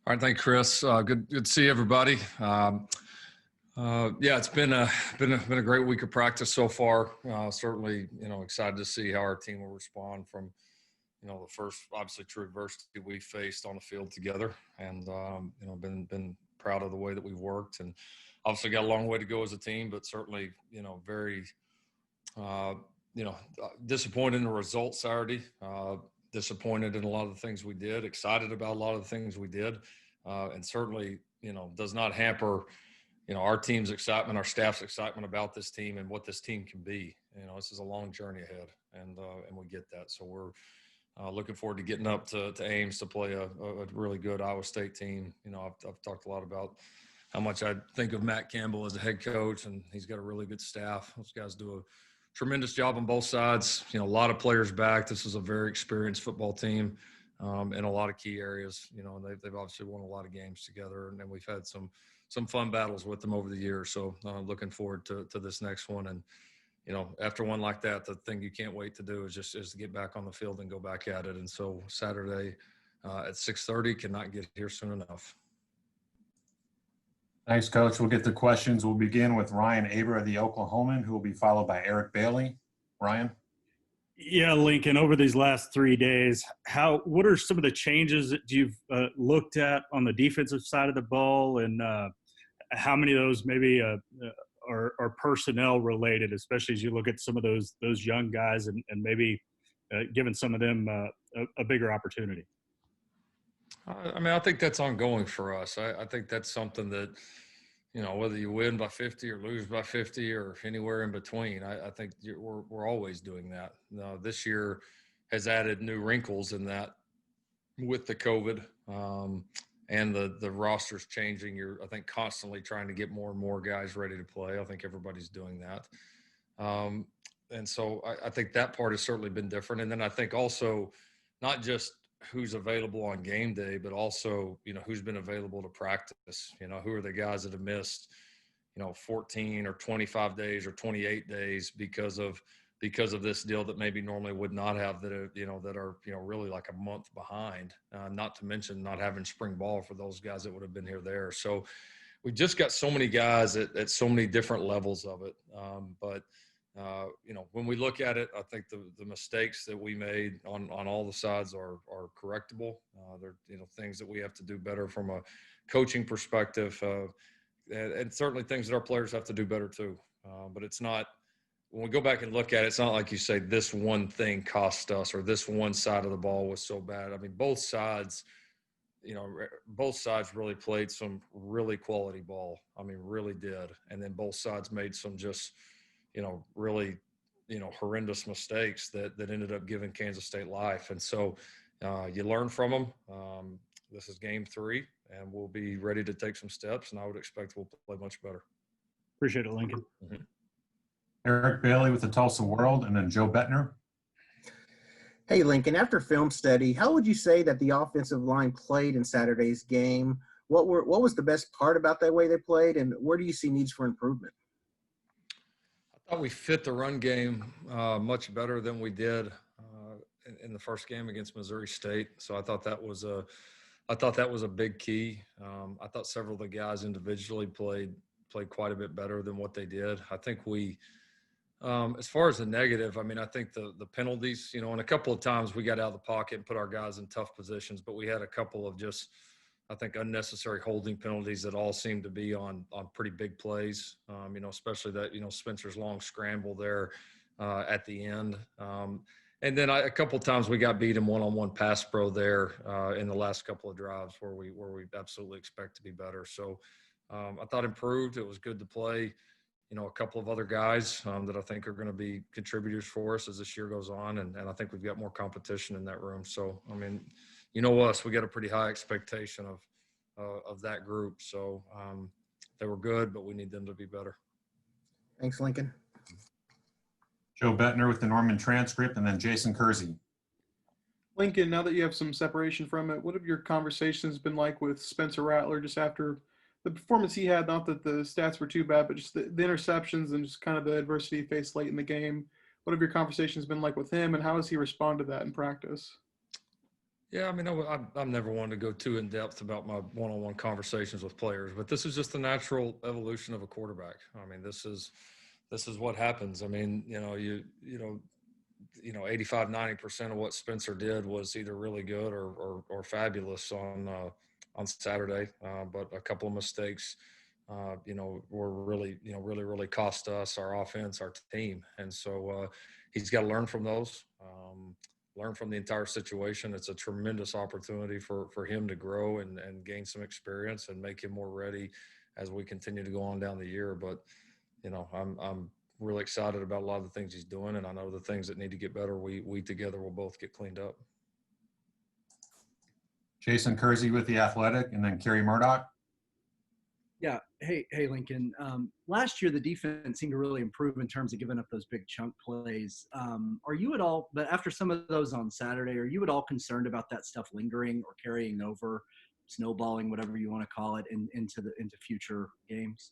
All right, thank you, Chris. Good to see everybody. Yeah, it's been a great week of practice so far. Certainly, excited to see how our team will respond from, the first obviously true adversity we faced on the field together, and been proud of the way that we've worked, and obviously got a long way to go as a team, but certainly, very, disappointed in the result Saturday. Disappointed in a lot of the things we did. Excited about a lot of the things we did, and certainly, does not hamper our team's excitement, our staff's excitement about this team and what this team can be. This is a long journey ahead, and we get that. So we're looking forward to getting up to Ames to play a really good Iowa State team. I've talked a lot about how much I think of Matt Campbell as a head coach, and he's got a really good staff. Those guys do a tremendous job on both sides. A lot of players back. This is a very experienced football team in a lot of key areas. And they've obviously won a lot of games together, and then we've had some fun battles with them over the years. So looking forward to this next one. And, after one like that, the thing you can't wait to do is to get back on the field and go back at it. And so Saturday at 6:30, cannot get here soon enough. Thanks, Coach. We'll get to questions. We'll begin with Ryan Aber of the Oklahoman, who will be followed by Eric Bailey. Ryan? Yeah, Lincoln, over these last 3 days, what are some of the changes that you've looked at on the defensive side of the ball, and how many of those maybe are personnel related, especially as you look at some of those young guys and maybe giving some of them a bigger opportunity? I think that's ongoing for us. I think that's something that, whether you win by 50 or lose by 50 or anywhere in between, I think we're always doing that. This year has added new wrinkles in that with the COVID and the rosters changing. You're, I think, constantly trying to get more and more guys ready to play. I think everybody's doing that. And so I think that part has certainly been different. And then I think also not just who's available on game day, but also, who's been available to practice. Who are the guys that have missed, 14 or 25 days or 28 days because of this deal that maybe normally would not have, that are really like a month behind, not to mention not having spring ball for those guys that would have been there. So we just got so many guys at so many different levels of it. But when we look at it, I think the mistakes that we made on all the sides are correctable. They're, things that we have to do better from a coaching perspective, and certainly things that our players have to do better too. But it's not, when we go back and look at it, it's not like you say this one thing cost us or this one side of the ball was so bad. I mean, both sides really played some really quality ball. I mean, really did. And then both sides made some just, really, horrendous mistakes that ended up giving Kansas State life. And so you learn from them. This is game 3, and we'll be ready to take some steps, and I would expect we'll play much better. Appreciate it, Lincoln. Mm-hmm. Eric Bailey with the Tulsa World, and then Joe Bettner. Hey, Lincoln, after film study, how would you say that the offensive line played in Saturday's game? What was the best part about that way they played, and where do you see needs for improvement? I thought we fit the run game much better than we did in the first game against Missouri State. So I thought that was a big key. I thought several of the guys individually played quite a bit better than what they did. I think we, as far as the negative, I think the penalties, and a couple of times we got out of the pocket and put our guys in tough positions, but we had a couple of just, I think, unnecessary holding penalties that all seemed to be on pretty big plays, especially that, Spencer's long scramble there at the end. And then a couple of times we got beat in one-on-one pass pro there in the last couple of drives where we absolutely expect to be better. So I thought improved. It was good to play, a couple of other guys that I think are going to be contributors for us as this year goes on. And I think we've got more competition in that room. So, us, we got a pretty high expectation of that group. So they were good, but we need them to be better. Thanks, Lincoln. Joe Bettner with the Norman Transcript, and then Jason Kersey. Lincoln, now that you have some separation from it, what have your conversations been like with Spencer Rattler just after the performance he had? Not that the stats were too bad, but just the interceptions and just kind of the adversity he faced late in the game. What have your conversations been like with him, and how has he responded to that in practice? Yeah, I mean, I'm never one to go too in depth about my one-on-one conversations with players, but this is just the natural evolution of a quarterback. I mean, this is what happens. I mean, 85, 90% of what Spencer did was either really good or fabulous on Saturday. But a couple of mistakes, were really, really cost us, our offense, our team. And so he's got to learn from those, learn from the entire situation. It's a tremendous opportunity for him to grow and gain some experience and make him more ready as we continue to go on down the year. But, I'm really excited about a lot of the things he's doing, and I know the things that need to get better, we together will both get cleaned up. Jason Kersey with The Athletic, and then Kerry Murdoch. Yeah. Hey, Lincoln. Last year, the defense seemed to really improve in terms of giving up those big chunk plays. Are you at all, but after some of those on Saturday, are you at all concerned about that stuff lingering or carrying over, snowballing, whatever you want to call it, into future games?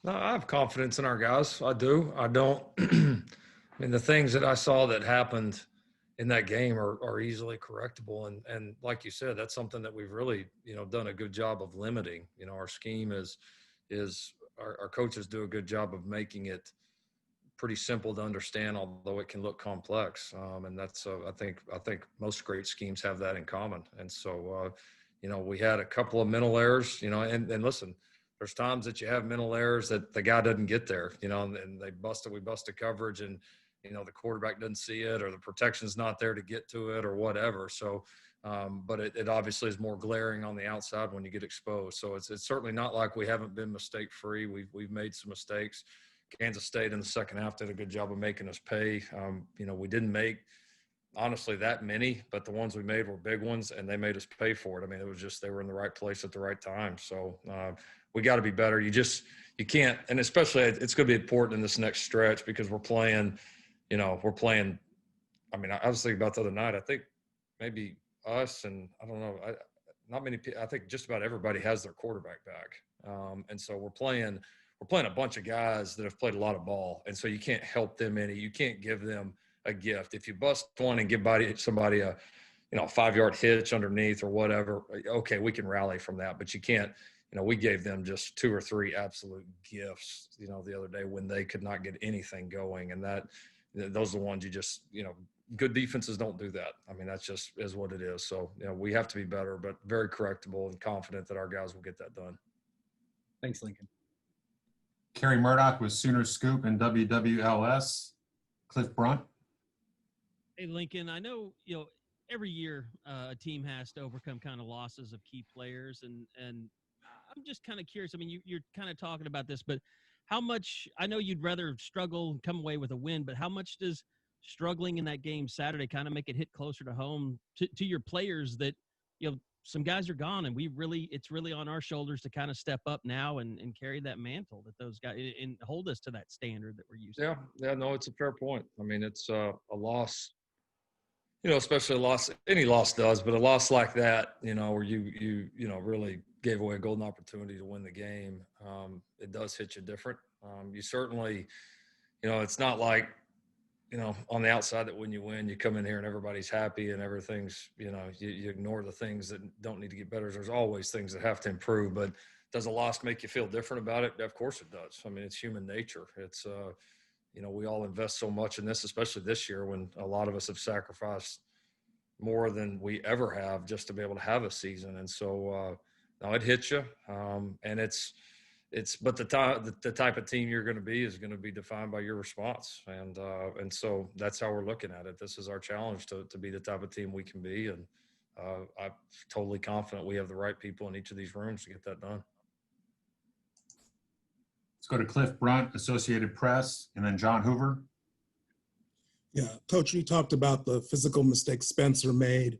No, I have confidence in our guys. I do. I don't. I mean, the things that I saw that happened in that game are easily correctable. And like you said, that's something that we've really, done a good job of limiting. Our scheme is our coaches do a good job of making it pretty simple to understand, although it can look complex. And that's, I think most great schemes have that in common. And so, we had a couple of mental errors, and listen, there's times that you have mental errors that the guy doesn't get there, and we busted coverage, and, the quarterback doesn't see it, or the protection's not there to get to it, or whatever. So, but it obviously is more glaring on the outside when you get exposed. So it's certainly not like we haven't been mistake free. We've made some mistakes. Kansas State in the second half did a good job of making us pay. We didn't make, honestly, that many, but the ones we made were big ones, and they made us pay for it. I mean, it was just they were in the right place at the right time. So we got to be better. You can't, and especially it's going to be important in this next stretch because we're playing. I mean, I was thinking about the other night. I think maybe us and I don't know. Not many people. I think just about everybody has their quarterback back, and so we're playing a bunch of guys that have played a lot of ball, and so you can't help them any. You can't give them a gift. If you bust one and give somebody a 5-yard hitch underneath or whatever, okay, we can rally from that, but you can't. We gave them just 2 or 3 absolute gifts, the other day when they could not get anything going, and those are the ones you just, good defenses don't do that. I mean, that's just is what it is. So, we have to be better, but very correctable and confident that our guys will get that done. Thanks, Lincoln. Kerry Murdoch with Sooner Scoop and WWLS. Cliff Brunt. Hey, Lincoln, I know, every year a team has to overcome kind of losses of key players. And I'm just kind of curious. I mean, you're kind of talking about this, but how much – I know you'd rather struggle and come away with a win, but how much does struggling in that game Saturday kind of make it hit closer to home to your players that, some guys are gone and it's really on our shoulders to kind of step up now and carry that mantle that those guys and hold us to that standard that we're used to. Yeah, no, it's a fair point. I mean, it's a loss, especially a loss, any loss does, but a loss like that, where you really gave away a golden opportunity to win the game. It does hit you different. You certainly, it's not like, on the outside that when you win, you come in here and everybody's happy and everything's, you ignore the things that don't need to get better. There's always things that have to improve, but does a loss make you feel different about it? Of course it does. I mean, it's human nature. It's, we all invest so much in this, especially this year when a lot of us have sacrificed more than we ever have just to be able to have a season. And so, no, it hits you. And but the type of team you're going to be is going to be defined by your response. And so that's how we're looking at it. This is our challenge to be the type of team we can be. And I'm totally confident we have the right people in each of these rooms to get that done. Let's go to Cliff Brunt, Associated Press, and then John Hoover. Yeah, Coach, you talked about the physical mistakes Spencer made,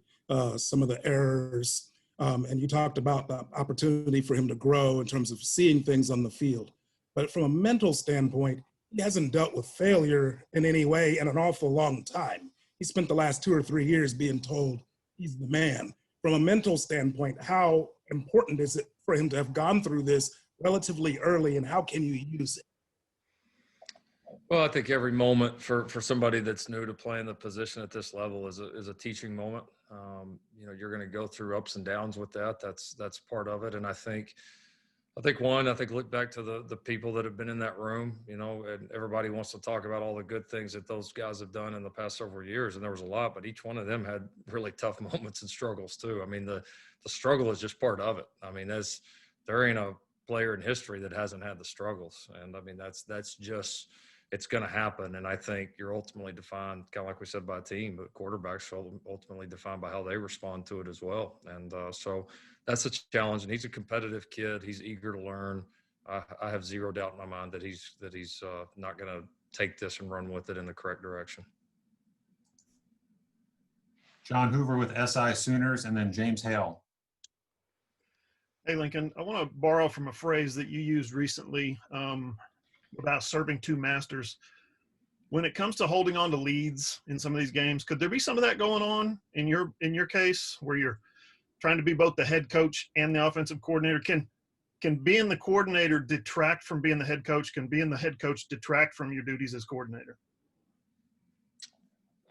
some of the errors. And you talked about the opportunity for him to grow in terms of seeing things on the field. But from a mental standpoint, he hasn't dealt with failure in any way in an awful long time. He spent the last 2 or 3 years being told he's the man. From a mental standpoint, how important is it for him to have gone through this relatively early, and how can you use it? Well, I think every moment for somebody that's new to playing the position at this level is a teaching moment. You're going to go through ups and downs with that. That's part of it. And I think look back to the people that have been in that room, and everybody wants to talk about all the good things that those guys have done in the past several years. And there was a lot, but each one of them had really tough moments and struggles too. I mean, the struggle is just part of it. I mean, there ain't a player in history that hasn't had the struggles. And I mean, that's just, it's going to happen. And I think you're ultimately defined, kind of like we said, by a team, but quarterbacks are ultimately defined by how they respond to it as well. And so that's a challenge. And he's a competitive kid. He's eager to learn. I have zero doubt in my mind that he's not going to take this and run with it in the correct direction. John Hoover with SI Sooners, and then James Hale. Hey, Lincoln, I want to borrow from a phrase that you used recently about serving two masters. When it comes to holding on to leads in some of these games, could there be some of that going on in your case where you're trying to be both the head coach and the offensive coordinator? Can being the coordinator detract from being the head coach? Can being the head coach detract from your duties as coordinator?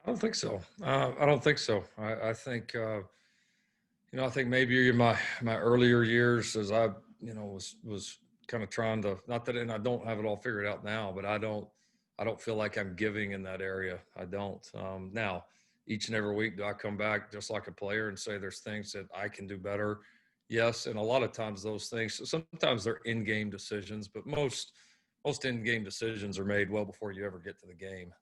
I don't think so. I think, I think maybe in my earlier years, as I, was kind of trying to, not that, and I don't have it all figured out now, but I don't feel like I'm giving in that area. I don't. Now, each and every week, do I come back just like a player and say there's things that I can do better? Yes, and a lot of times those things, sometimes they're in-game decisions, but most in-game decisions are made well before you ever get to the game,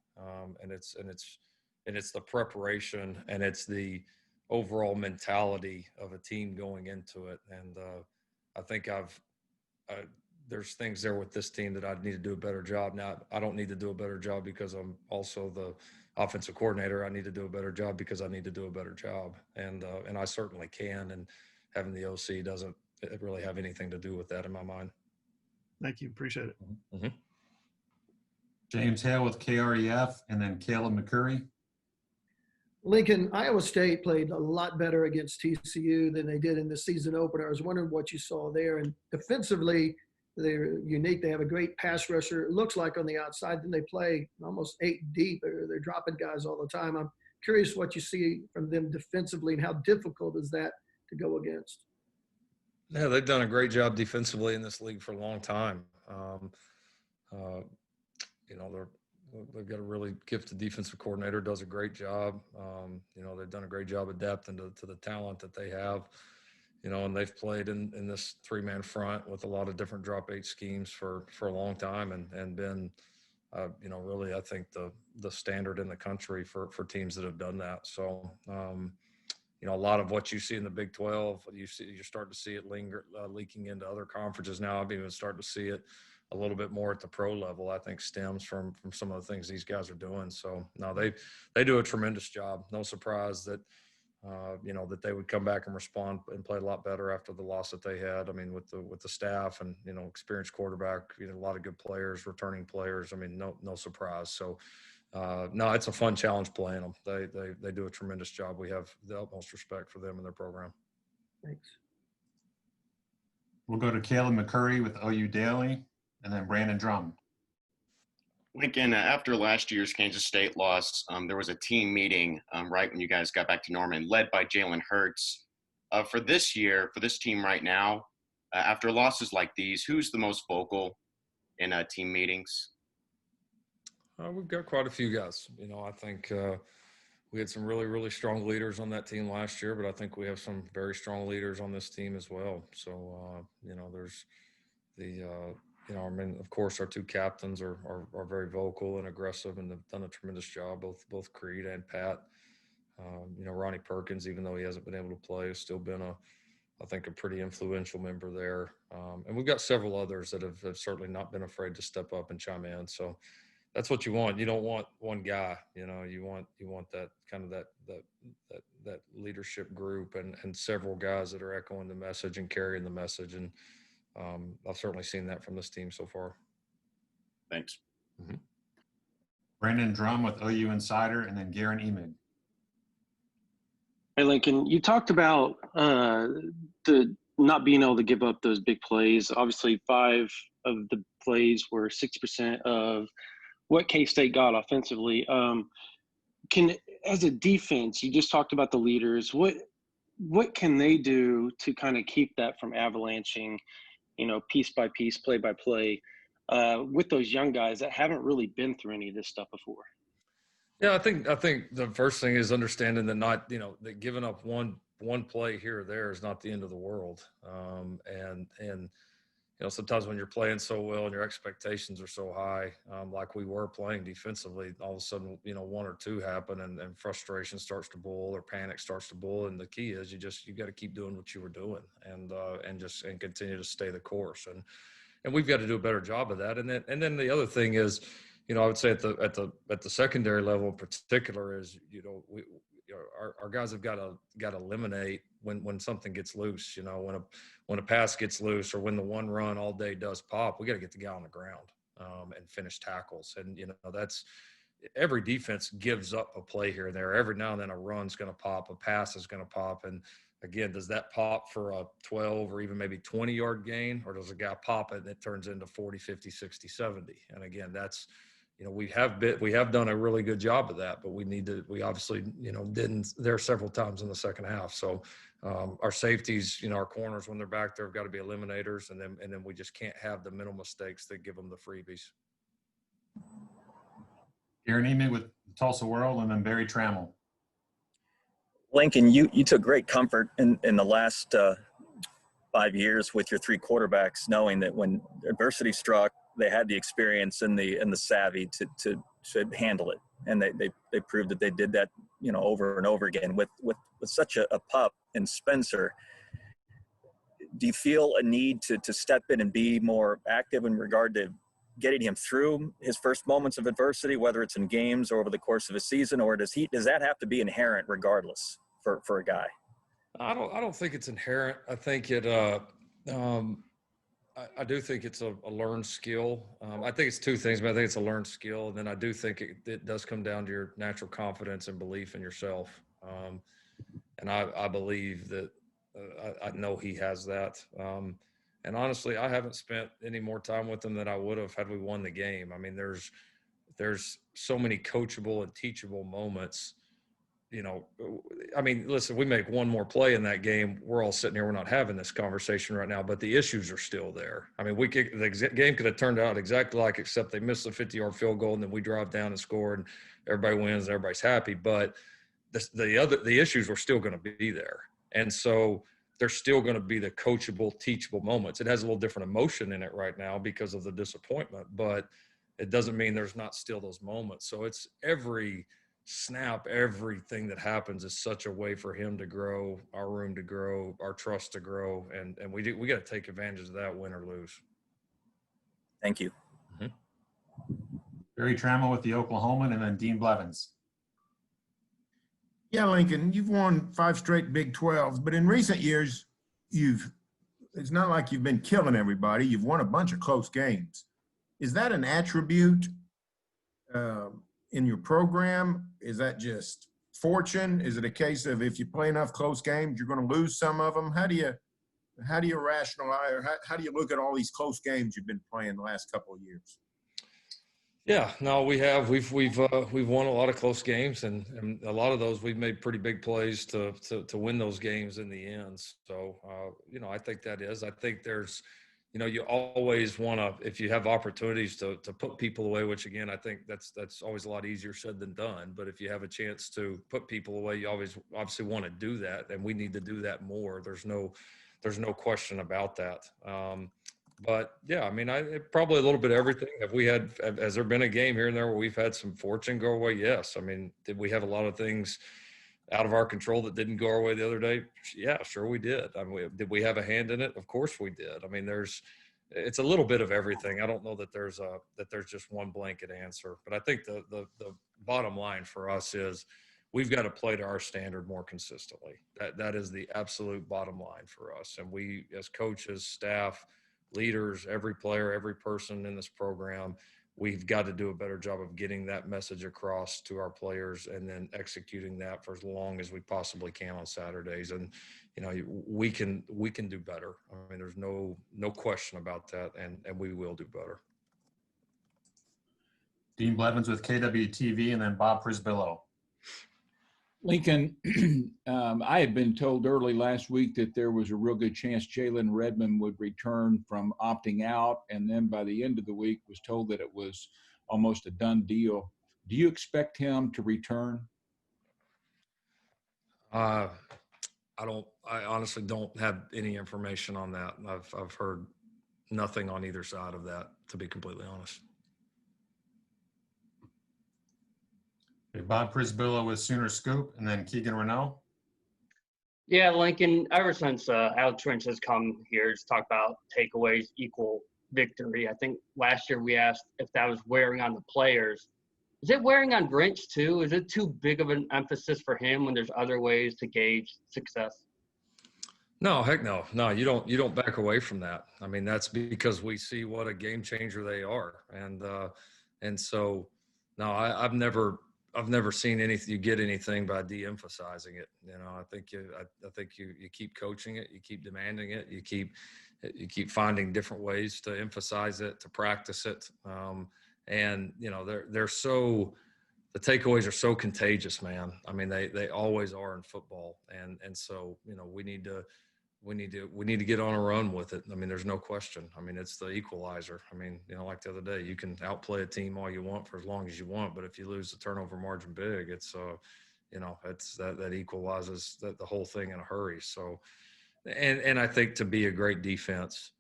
and it's the preparation and it's the overall mentality of a team going into it. And I think there's things there with this team that I need to do a better job. Now, I don't need to do a better job because I'm also the offensive coordinator. I need to do a better job because I need to do a better job. And I certainly can. And having the OC doesn't really have anything to do with that in my mind. Thank you. Appreciate it. Mm-hmm. James Hale with KREF, and then Caleb McCurry. Lincoln, Iowa State played a lot better against TCU than they did in the season opener. I was wondering what you saw there. And defensively, they're unique. They have a great pass rusher. It looks like on the outside, then they play almost 8 deep. They're dropping guys all the time. I'm curious what you see from them defensively and how difficult is that to go against? Yeah, they've done a great job defensively in this league for a long time. They've got a really gifted defensive coordinator, does a great job. They've done a great job of depth into to the talent that they have, and they've played in this 3-man front with a lot of different drop 8 schemes for a long time and been, really, I think the standard in the country for teams that have done that. So, a lot of what you see in the Big 12, you're starting to see it leaking into other conferences now. I've even started to see it a little bit more at the pro level. I think stems from some of the things these guys are doing. So no, they do a tremendous job. No surprise that that they would come back and respond and play a lot better after the loss that they had. I mean, with the staff and experienced quarterback, a lot of good players, returning players. I mean, no surprise. So no, it's a fun challenge playing them. They do a tremendous job. We have the utmost respect for them and their program. Thanks. We'll go to Caleb McCurry with OU Daily, and then Brandon Drum. Lincoln, after last year's Kansas State loss, there was a team meeting right when you guys got back to Norman, led by Jalen Hurts. For this year, for this team right now, after losses like these, who's the most vocal in team meetings? We've got quite a few guys. I think we had some really, really strong leaders on that team last year, but I think we have some very strong leaders on this team as well. So, there's the of course, our 2 captains are very vocal and aggressive and have done a tremendous job, both Creed and Pat. Ronnie Perkins, even though he hasn't been able to play, has still been I think a pretty influential member there. And we've got several others that have certainly not been afraid to step up and chime in. So that's what you want. You don't want one guy, you want that kind of that leadership group and several guys that are echoing the message and carrying the message. And I've certainly seen that from this team so far. Thanks. Mm-hmm. Brandon Drum with OU Insider, and then Garen Emig. Hey, Lincoln, you talked about the not being able to give up those big plays. Obviously, 5 of the plays were 60% of what K-State got offensively. Can as a defense, you just talked about the leaders. What can they do to kind of keep that from avalanching, piece by piece, play by play, with those young guys that haven't really been through any of this stuff before? Yeah, I think the first thing is understanding that that giving up one play here or there is not the end of the world. And sometimes when you're playing so well and your expectations are so high, like we were playing defensively, all of a sudden, one or two happen and frustration starts to boil or panic starts to boil. And the key is you got to keep doing what you were doing and continue to stay the course. And we've got to do a better job of that. And then the other thing is, I would say at the secondary level in particular is, our guys have got to eliminate when something gets loose. When a pass gets loose or when the one run all day does pop, we got to get the guy on the ground and finish tackles. And that's every defense gives up a play here and there. Every now and then a run's going to pop, a pass is going to pop, and again, does that pop for a 12 or even maybe 20-yard gain, or does a guy pop it and it turns into 40, 50, 60, 70? And again, that's we have done a really good job of that, but we obviously, didn't there several times in the second half. So our safeties, our corners, when they're back there, have got to be eliminators. And then we just can't have the mental mistakes that give them the freebies. Gary Neiman with Tulsa World, and then Barry Trammell. Lincoln, you took great comfort in the last 5 years with your three quarterbacks, knowing that when adversity struck, they had the experience and the savvy to handle it, and they proved that they did that, over and over again. With such a pup in Spencer, do you feel a need to step in and be more active in regard to getting him through his first moments of adversity, whether it's in games or over the course of a season, or does that have to be inherent regardless for a guy? I don't think it's inherent. I think it I do think it's a learned skill. I think it's two things, but I think it's a learned skill. And then I do think it does come down to your natural confidence and belief in yourself. And I believe that I know he has that. And honestly, I haven't spent any more time with him than I would have had we won the game. I mean, there's so many coachable and teachable moments. I mean, listen, we make one more play in that game, we're all sitting here, we're not having this conversation right now, but the issues are still there. I mean, the game could have turned out exactly like, except they missed the 50-yard field goal, and then we drive down and score, and everybody wins, and everybody's happy. But the issues were still going to be there. And so there's still going to be the coachable, teachable moments. It has a little different emotion in it right now because of the disappointment, but it doesn't mean there's not still those moments. So it's every snap, everything that happens is such a way for him to grow, our room to grow, our trust to grow, and we got to take advantage of that, win or lose. Thank you. Mm-hmm. Barry Trammell with the Oklahoman, and then Dean Blevins. Yeah, Lincoln, you've won 5 straight Big 12s, but in recent years, it's not like you've been killing everybody. You've won a bunch of close games. Is that an attribute in your program? Is that just fortune? Is it a case of if you play enough close games, you're going to lose some of them? How do you rationalize, or how do you look at all these close games you've been playing the last couple of years? Yeah, no, we've won a lot of close games, and a lot of those we've made pretty big plays to win those games in the end. So I think I think there's, you always want to, if you have opportunities to put people away, which again, I think that's always a lot easier said than done. But if you have a chance to put people away, you always obviously want to do that. And we need to do that more. There's no question about that. But yeah, I mean, probably a little bit of everything. Has there been a game here and there where we've had some fortune go away? Yes. I mean, did we have a lot of things out of our control that didn't go our way the other day? Yeah, sure we did. I mean, did we have a hand in it? Of course we did. I mean, it's a little bit of everything. I don't know that there's just one blanket answer, but I think the bottom line for us is we've got to play to our standard more consistently. That is the absolute bottom line for us. And we, as coaches, staff, leaders, every player, every person in this program, we've got to do a better job of getting that message across to our players and then executing that for as long as we possibly can on Saturdays. And, we can do better. I mean, there's no question about that. And we will do better. Dean Blevins with KWTV, and then Bob Prisbillo. Lincoln, I had been told early last week that there was a real good chance Jalen Redmond would return from opting out, and then by the end of the week was told that it was almost a done deal. Do you expect him to return? I honestly don't have any information on that. I've heard nothing on either side of that, to be completely honest. Okay, Bob Prisbillo with Sooner Scoop, and then Keegan Renault. Yeah, Lincoln, ever since Alex Rynch has come here to talk about takeaways equal victory, I think last year we asked if that was wearing on the players. Is it wearing on Rynch too? Is it too big of an emphasis for him when there's other ways to gauge success? No, heck no. No, you don't back away from that. I mean, that's because we see what a game changer they are. And so no, I've never seen anything, you get anything by de-emphasizing it. You know, I think you keep coaching it, you keep demanding it, you keep finding different ways to emphasize it, to practice it. And you know, the takeaways are so contagious, man. I mean, they always are in football. And so, you know, we need to get on a run with it. I mean, there's no question. I mean, it's the equalizer. I mean, you know, like the other day, you can outplay a team all you want for as long as you want, but if you lose the turnover margin big, it's you know, it's that equalizes the whole thing in a hurry. So, and I think to be a great defense,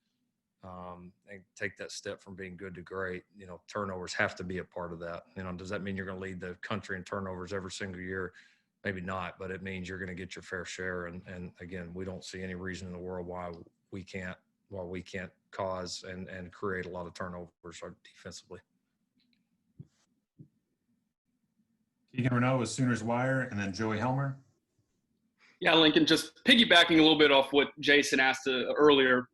and take that step from being good to great, you know, turnovers have to be a part of that. You know, does that mean you're going to lead the country in turnovers every single year? Maybe not, but it means you're going to get your fair share. And again, we don't see any reason in the world why we can't cause and create a lot of turnovers defensively. Keegan Renault with Sooners Wire, and then Joey Helmer. Yeah, Lincoln, just piggybacking a little bit off what Jason asked earlier.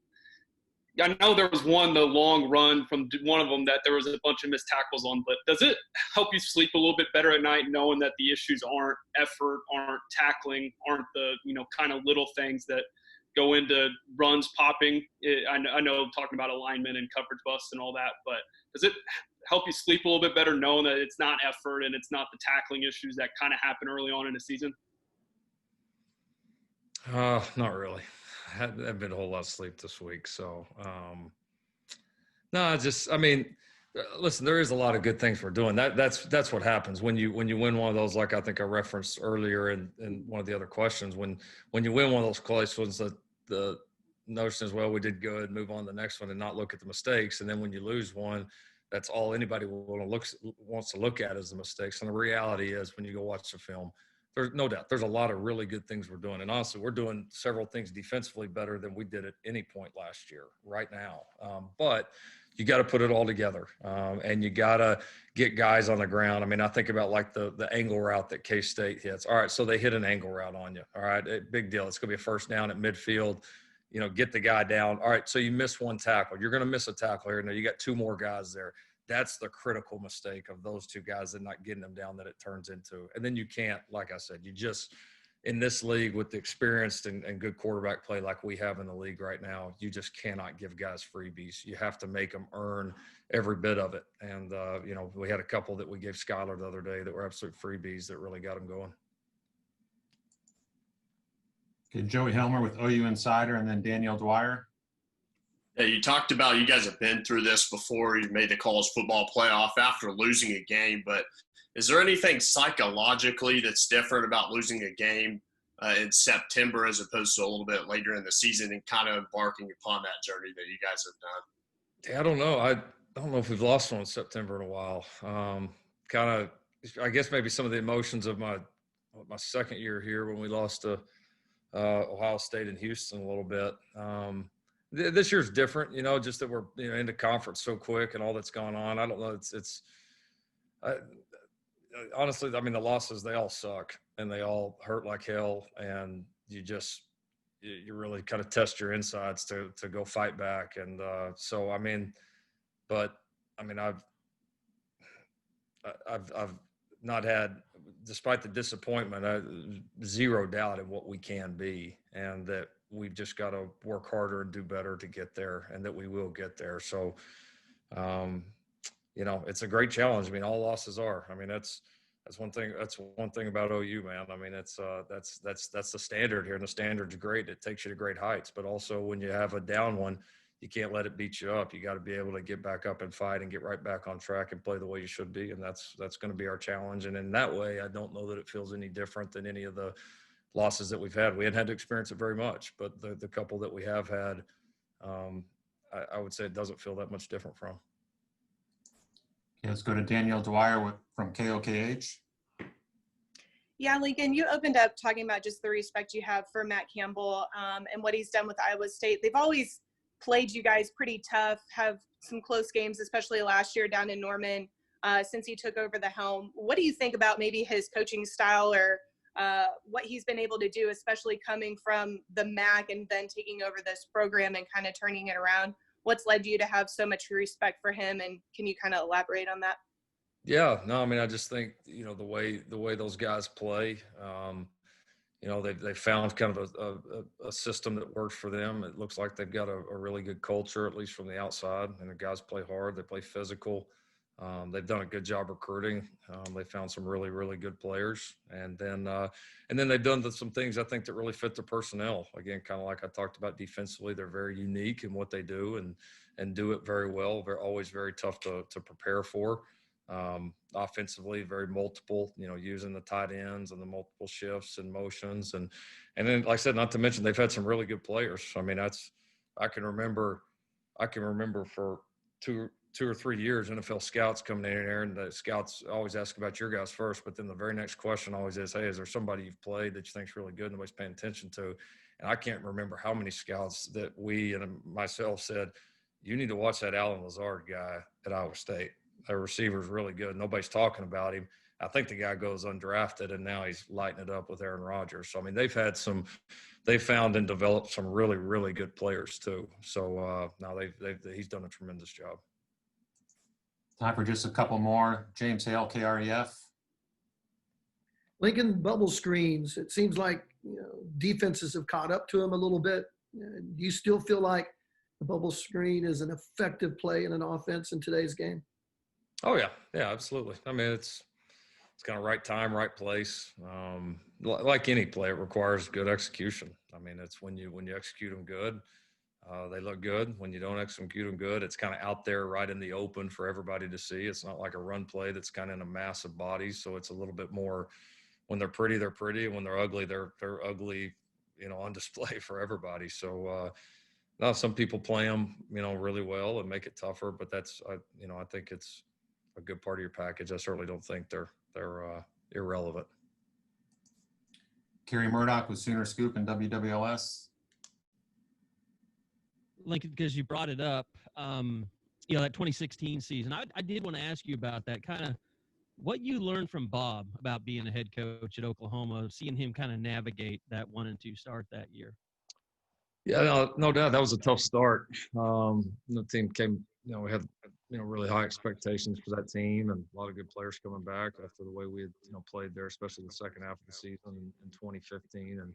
I know there was the long run from one of them that there was a bunch of missed tackles on, but does it help you sleep a little bit better at night knowing that the issues aren't effort, aren't tackling, aren't the, you know, kind of little things that go into runs popping? I know talking about alignment and coverage busts and all that, but does it help you sleep a little bit better knowing that it's not effort and it's not the tackling issues that kind of happen early on in the season? Not really. I haven't been a whole lot of sleep this week. So, no, I mean, listen, there is a lot of good things we're doing. That's what happens when you win one of those, like I think I referenced earlier in one of the other questions, when you win one of those close ones, the notion is, well, we did good, move on to the next one and not look at the mistakes. And then when you lose one, that's all anybody wants to look at is the mistakes. And the reality is when you go watch the film, there's no doubt there's a lot of really good things we're doing. And honestly, we're doing several things defensively better than we did at any point last year right now. But you got to put it all together, and you got to get guys on the ground. I mean, I think about like the angle route that K-State hits. All right, so they hit an angle route on you. All right, big deal. It's going to be a first down at midfield. You know, get the guy down. All right, so you miss one tackle. You're going to miss a tackle here. Now you got two more guys there. That's the critical mistake of those two guys and not getting them down that it turns into. And then you can't, like I said, you just – in this league with the experienced and good quarterback play like we have in the league right now, you just cannot give guys freebies. You have to make them earn every bit of it. And, you know, we had a couple that we gave Skylar the other day that were absolute freebies that really got them going. Okay, Joey Helmer with OU Insider, and then Danielle Dwyer. Yeah, you talked about you guys have been through this before. You made the college football playoff after losing a game, but is there anything psychologically that's different about losing a game in September as opposed to a little bit later in the season and kind of embarking upon that journey that you guys have done? Yeah, I don't know. I don't know if we've lost one in September in a while. Kind of, I guess maybe some of the emotions of my second year here when we lost to Ohio State and Houston a little bit. This year's different, you know, just that we're, you know, into conference so quick and all that's going on. I don't know. Honestly, I mean, the losses, they all suck and they all hurt like hell. And you really kind of test your insides to go fight back. And so, I mean, I've not had, despite the disappointment, zero doubt in what we can be, and that we've just got to work harder and do better to get there, and that we will get there. So, it's a great challenge. I mean, all losses are. I mean, that's one thing. That's one thing about OU, man. I mean, that's the standard here, and the standard's great. It takes you to great heights, but also when you have a down one, you can't let it beat you up. You got to be able to get back up and fight and get right back on track and play the way you should be. And that's going to be our challenge. And in that way, I don't know that it feels any different than any of the losses that we've had. We hadn't had to experience it very much, but the couple that we have had, I would say it doesn't feel that much different from. Okay, let's go to Danielle Dwyer from KOKH. Yeah, Lincoln, you opened up talking about just the respect you have for Matt Campbell and what he's done with Iowa State. They've always played you guys pretty tough, have some close games, especially last year down in Norman since he took over the helm. What do you think about maybe his coaching style or what he's been able to do, especially coming from the MAC and then taking over this program and kind of turning it around? What's led you to have so much respect for him, and can you kind of elaborate on that? Yeah, no, I mean, I just think, the way those guys play, they found kind of a system that works for them. It looks like they've got a really good culture, at least from the outside, and the guys play hard. They play physical. They've done a good job recruiting. They found some really, really good players, and then they've done some things I think that really fit the personnel. Again, kind of like I talked about defensively, they're very unique in what they do and do it very well. They're always very tough to prepare for. Offensively, very multiple, using the tight ends and the multiple shifts and motions. And then, like I said, not to mention, they've had some really good players. I mean, I can remember for two or 3 years, NFL scouts coming in there, and the scouts always ask about your guys first, but then the very next question always is, hey, is there somebody you've played that you think's really good and nobody's paying attention to? And I can't remember how many scouts that we and myself said, you need to watch that Alan Lazard guy at Iowa State. Their receiver's really good. Nobody's talking about him. I think the guy goes undrafted, and now he's lighting it up with Aaron Rodgers. So, I mean, they've found and developed some really, really good players too. So now he's done a tremendous job. Time for just a couple more. James Hale, KREF. Lincoln, bubble screens. It seems like defenses have caught up to him a little bit. Do you still feel like the bubble screen is an effective play in an offense in today's game? Oh yeah, absolutely. I mean, it's kind of right time, right place. Like any play, it requires good execution. I mean, it's when you execute them good, they look good. When you don't execute them good, it's kind of out there right in the open for everybody to see. It's not like a run play that's kind of in a mass of bodies. So it's a little bit more, when they're pretty, they're pretty. And when they're ugly, they're ugly, on display for everybody. So now some people play them, really well and make it tougher, but that's, I think it's a good part of your package. I certainly don't think they're irrelevant. Kerry Murdoch with Sooner Scoop and WWLS. Lincoln, because you brought it up, that 2016 season, I did want to ask you about that, kind of what you learned from Bob about being a head coach at Oklahoma, seeing him kind of navigate that 1-2 start that year. Yeah, no doubt. That was a tough start. The team came, we had, really high expectations for that team and a lot of good players coming back after the way we had, played there, especially the second half of the season in 2015. And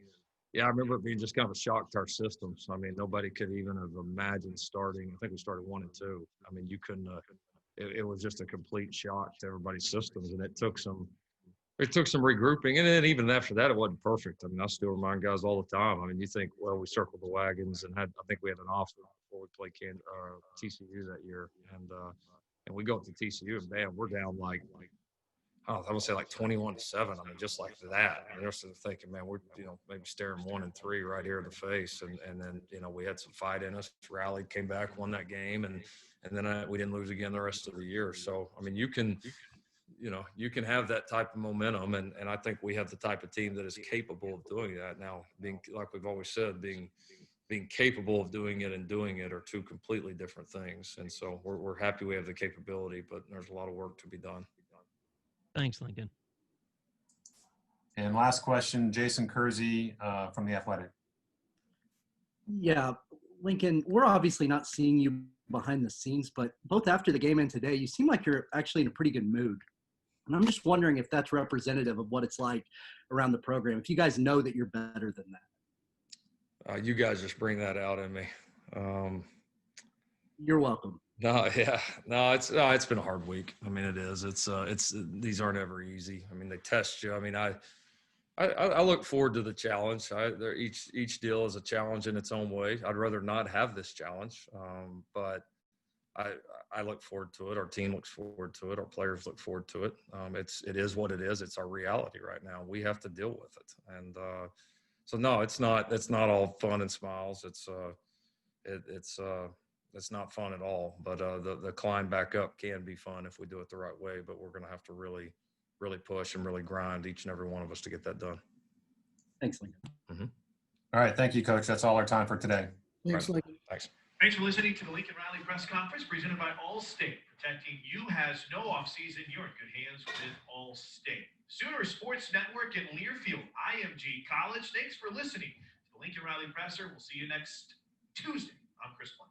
yeah, I remember it being just kind of a shock to our systems. I mean, nobody could even have imagined starting. I think we started 1-2. I mean, you couldn't, it was just a complete shock to everybody's systems. And it took some regrouping. And then even after that, it wasn't perfect. I mean, I still remind guys all the time. I mean, you think, well, we circled the wagons and I think we had an offer before we played TCU that year. And we go up to TCU and bam, we're down like I would say like 21-7. I mean, just like that. And they're sort of thinking, man, we're, maybe staring 1-3 right here in the face. And then, we had some fight in us, rallied, came back, won that game. And then we didn't lose again the rest of the year. So, I mean, you can have that type of momentum. And I think we have the type of team that is capable of doing that. Now, being, like we've always said, being capable of doing it and doing it are two completely different things. And so we're happy we have the capability, but there's a lot of work to be done. Thanks, Lincoln. And last question, Jason Kersey from The Athletic. Yeah, Lincoln, we're obviously not seeing you behind the scenes, but both after the game and today, you seem like you're actually in a pretty good mood. And I'm just wondering if that's representative of what it's like around the program, if you guys know that you're better than that. You guys just bring that out in me. You're welcome. No, yeah, no, it's been a hard week. I mean, it is. It's these aren't ever easy. I mean, they test you. I mean, I look forward to the challenge. Each deal is a challenge in its own way. I'd rather not have this challenge, but I look forward to it. Our team looks forward to it. Our players look forward to it. It is what it is. It's our reality right now. We have to deal with it, and so no, it's not all fun and smiles. It's not fun at all. But the climb back up can be fun if we do it the right way. But we're going to have to really push and really grind, each and every one of us, to get that done. Thanks, Lincoln. Mm-hmm. All right. Thank you, Coach. That's all our time for today. Thanks, Lincoln. Thanks. Thanks for listening to the Lincoln Riley Press Conference presented by Allstate. Protecting you has no offseason. You're in good hands with Allstate. Sooner Sports Network in Learfield, IMG College. Thanks for listening to the Lincoln Riley Presser. We'll see you next Tuesday. I'm Chris Blunt.